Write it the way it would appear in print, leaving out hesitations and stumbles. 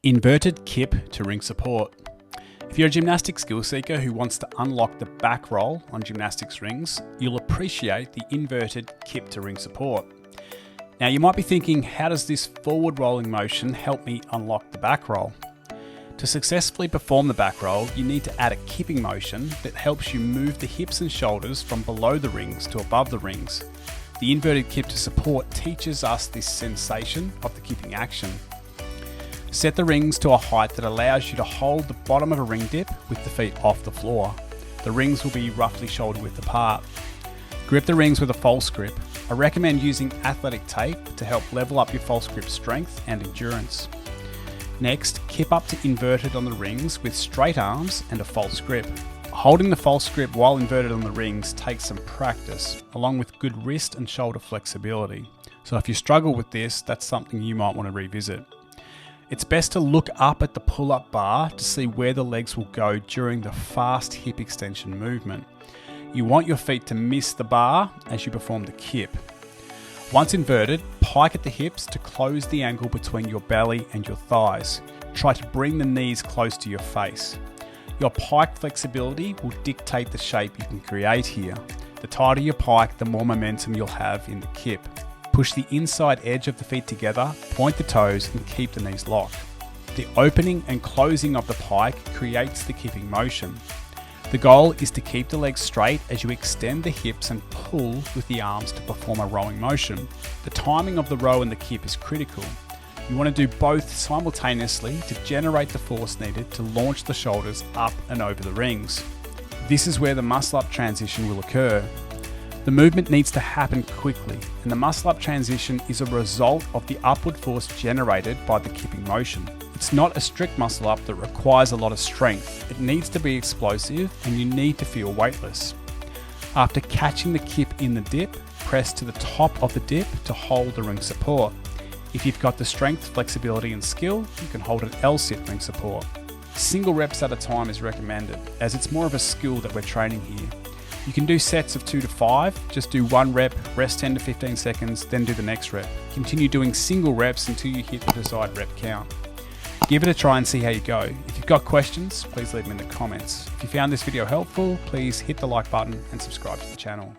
Inverted kip-to-ring support. If you're a gymnastics skill seeker who wants to unlock the back roll on gymnastics rings, you'll appreciate the inverted kip-to-ring support. Now you might be thinking, how does this forward rolling motion help me unlock the back roll? To successfully perform the back roll, you need to add a kipping motion that helps you move the hips and shoulders from below the rings to above the rings. The inverted kip to support teaches us this sensation of the kipping action. Set the rings to a height that allows you to hold the bottom of a ring dip with the feet off the floor. The rings will be roughly shoulder width apart. Grip the rings with a false grip. I recommend using athletic tape to help level up your false grip strength and endurance. Next, kip up to inverted on the rings with straight arms and a false grip. Holding the false grip while inverted on the rings takes some practice, along with good wrist and shoulder flexibility. So if you struggle with this, that's something you might want to revisit. It's best to look up at the pull-up bar to see where the legs will go during the fast hip extension movement. You want your feet to miss the bar as you perform the kip. Once inverted, pike at the hips to close the angle between your belly and your thighs. Try to bring the knees close to your face. Your pike flexibility will dictate the shape you can create here. The tighter your pike, the more momentum you'll have in the kip. Push the inside edge of the feet together, point the toes and keep the knees locked. The opening and closing of the pike creates the kipping motion. The goal is to keep the legs straight as you extend the hips and pull with the arms to perform a rowing motion. The timing of the row and the kip is critical. You want to do both simultaneously to generate the force needed to launch the shoulders up and over the rings. This is where the muscle-up transition will occur. The movement needs to happen quickly, and the muscle-up transition is a result of the upward force generated by the kipping motion. It's not a strict muscle-up that requires a lot of strength. It needs to be explosive, and you need to feel weightless. After catching the kip in the dip, press to the top of the dip to hold the ring support. If you've got the strength, flexibility and skill, you can hold an L-sit ring support. Single reps at a time is recommended, as it's more of a skill that we're training here. You can do sets of 2 to 5, just do 1 rep, rest 10 to 15 seconds, then do the next rep. Continue doing single reps until you hit the desired rep count. Give it a try and see how you go. If you've got questions, please leave them in the comments. If you found this video helpful, please hit the like button and subscribe to the channel.